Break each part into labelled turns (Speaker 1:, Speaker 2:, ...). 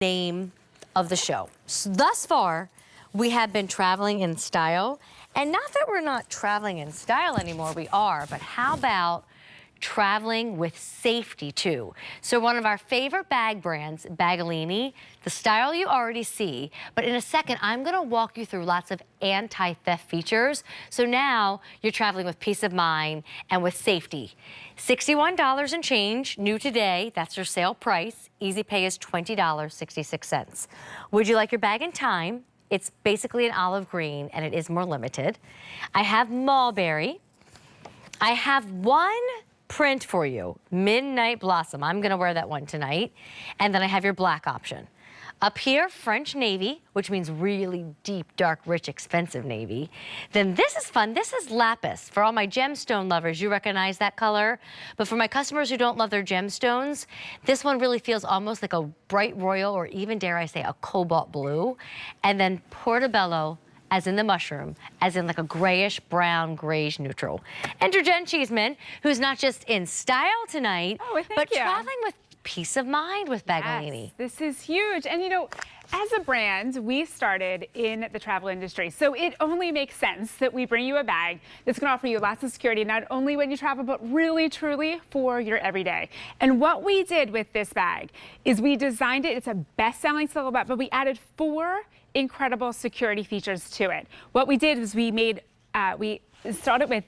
Speaker 1: name of the show. Thus far, we have been traveling in style, and not that we're not traveling in style anymore, we are, but how about traveling with safety too? So one of our favorite bag brands, Baggallini, the style you already see, but in a second, I'm gonna walk you through lots of anti-theft features. So now you're traveling with peace of mind and with safety. $61 and change, new today, that's your sale price. Easy pay is $20.66. Would you like your bag in time? It's basically an olive green and it is more limited. I have mulberry. I have one print for you, Midnight Blossom. I'm gonna wear that one tonight. And then I have your black option. Up here, French navy, which means really deep, dark, rich, expensive navy. Then this is fun, this is lapis. For all my gemstone lovers, you recognize that color. But for my customers who don't love their gemstones, this one really feels almost like a bright royal, or even dare I say, a cobalt blue. And then portobello, as in the mushroom, as in like a grayish, brown, grayish neutral. Enter Jen Cheeseman, who's not just in style tonight, but traveling with peace of mind with Baggallini.
Speaker 2: Yes, this is huge. And you know, as a brand, we started in the travel industry, so it only makes sense that we bring you a bag that's going to offer you lots of security, not only when you travel, but really, truly for your everyday. And what we did with this bag is we designed it. It's a best-selling silhouette, but we added 4 incredible security features to it. What we did was we started with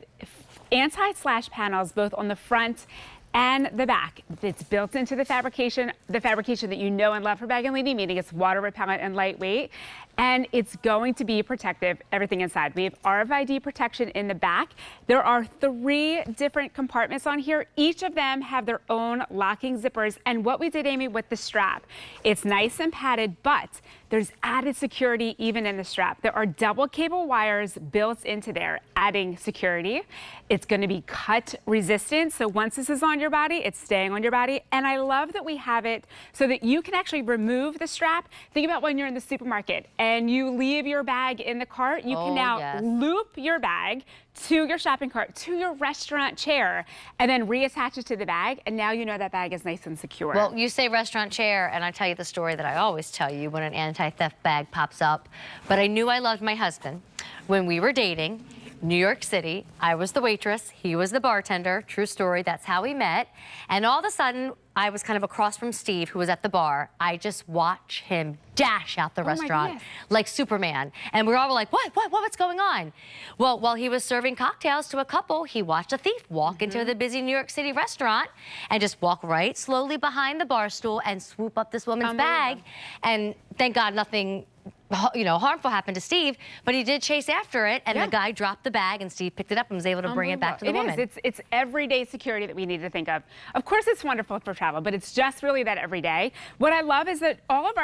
Speaker 2: anti-slash panels both on the front and the back. It's built into the fabrication that you know and love for Baggallini, meaning it's water repellent and lightweight, and it's going to be protective, everything inside. We have RFID protection in the back. There are 3 different compartments on here. Each of them have their own locking zippers, and what we did, Amy, with the strap, it's nice and padded, but there's added security even in the strap. There are double cable wires built into there, adding security. It's going to be cut resistant, so once this is on your body, it's staying on your body. And I love that we have it so that you can actually remove the strap. Think about when you're in the supermarket and you leave your bag in the cart, you can now loop your bag to your shopping cart, to your restaurant chair, and then reattach it to the bag, and now you know that bag is nice and secure.
Speaker 1: Well, you say restaurant chair, and I tell you the story that I always tell you when an anti-theft bag pops up. But I knew I loved my husband when we were dating. New York City, I was the waitress, he was the bartender, true story, that's how we met. And all of a sudden, I was kind of across from Steve, who was at the bar. I just watch him dash out the restaurant like Superman. And we were all like, what's going on? Well, while he was serving cocktails to a couple, he watched a thief walk into the busy New York City restaurant and just walk right slowly behind the bar stool and swoop up this woman's bag. And thank God nothing harmful happened to Steve, but he did chase after it, and the guy dropped the bag, and Steve picked it up and was able to bring it back to the woman.
Speaker 2: It's everyday security that we need to think of. Of course, it's wonderful for travel, but it's just really that every day. What I love is that all of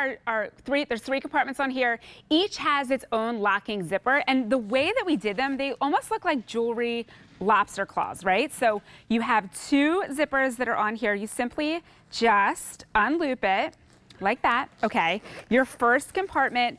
Speaker 2: there's 3 compartments on here. Each has its own locking zipper, and the way that we did them, they almost look like jewelry lobster claws, right? So you have 2 zippers that are on here. You simply just unloop it like that. Okay. Your first compartment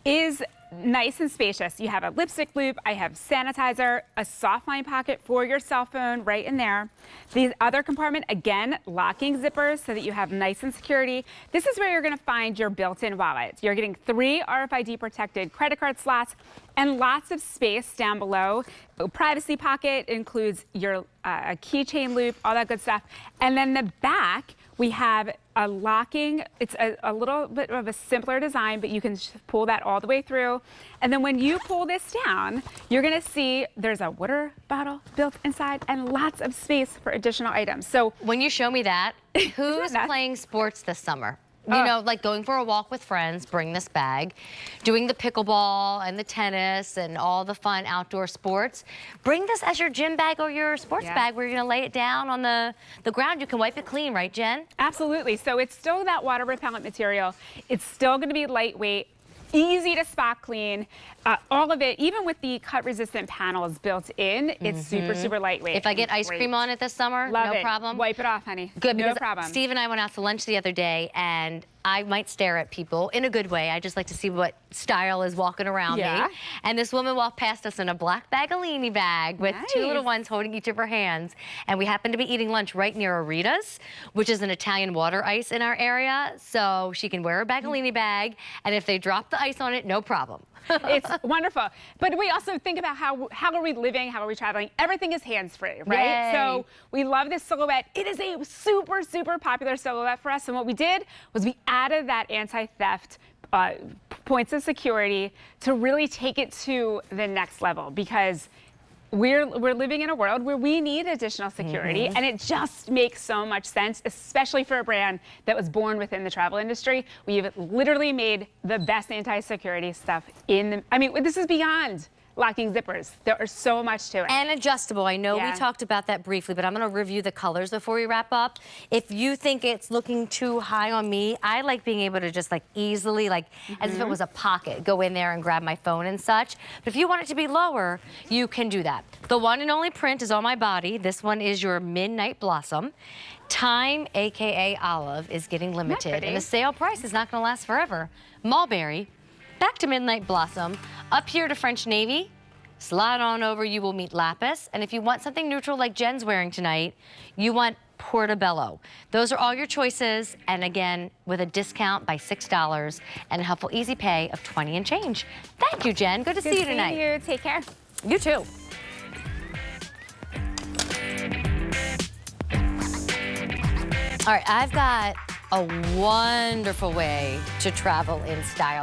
Speaker 2: is nice and spacious. You have a lipstick loop, I have sanitizer, a soft line pocket for your cell phone right in there. The other compartment, again, locking zippers so that you have nice and security. This is where you're gonna find your built-in wallet. You're getting 3 RFID protected credit card slots and lots of space down below. A privacy pocket includes your a keychain loop, all that good stuff. And then the back, we have a locking, it's a little bit of a simpler design, but you can pull that all the way through. And then when you pull this down, you're gonna see there's a water bottle built inside and lots of space for additional items. So
Speaker 1: when you show me that, who's playing sports this summer? You know, like going for a walk with friends, bring this bag. Doing the pickleball and the tennis and all the fun outdoor sports, bring this as your gym bag or your sports bag where you're gonna lay it down on the ground. You can wipe it clean, right, Jen?
Speaker 2: Absolutely. So it's still that water repellent material. It's still gonna be lightweight, easy to spot clean. All of it, even with the cut resistant panels built in, it's super, super lightweight.
Speaker 1: If I get ice cream on it this summer, no problem.
Speaker 2: Wipe it off, honey.
Speaker 1: Good,
Speaker 2: no
Speaker 1: because
Speaker 2: problem.
Speaker 1: Steve and I went out to lunch the other day, and I might stare at people in a good way. I just like to see what style is walking around me. And this woman walked past us in a black Baggallini bag with two little ones holding each of her hands. And we happened to be eating lunch right near Arita's, which is an Italian water ice in our area. So she can wear a Baggallini bag, and if they drop the ice on it, no problem.
Speaker 2: It's wonderful. But we also think about how are we living, how are we traveling? Everything is hands-free, right?
Speaker 1: Yay.
Speaker 2: So we love this silhouette. It is a super, super popular silhouette for us. And what we did was we added that anti-theft points of security to really take it to the next level, because we're living in a world where we need additional security, and it just makes so much sense, especially for a brand that was born within the travel industry. We've literally made the best anti-security stuff I mean, this is beyond locking zippers. There are so much to it.
Speaker 1: And adjustable. I know we talked about that briefly, but I'm going to review the colors before we wrap up. If you think it's looking too high on me, I like being able to just like easily, like as if it was a pocket, go in there and grab my phone and such. But if you want it to be lower, you can do that. The one and only print is on my body. This one is your Midnight Blossom. Time, aka Olive, is getting limited, and the sale price is not going to last forever. Mulberry, back to Midnight Blossom, up here to French Navy, slide on over, you will meet Lapis. And if you want something neutral like Jen's wearing tonight, you want Portobello. Those are all your choices, and again, with a discount by $6 and a helpful easy pay of 20 and change. Thank you, Jen. Good to see you tonight.
Speaker 2: Good to see you. Take care.
Speaker 1: You too. All right, I've got a wonderful way to travel in style.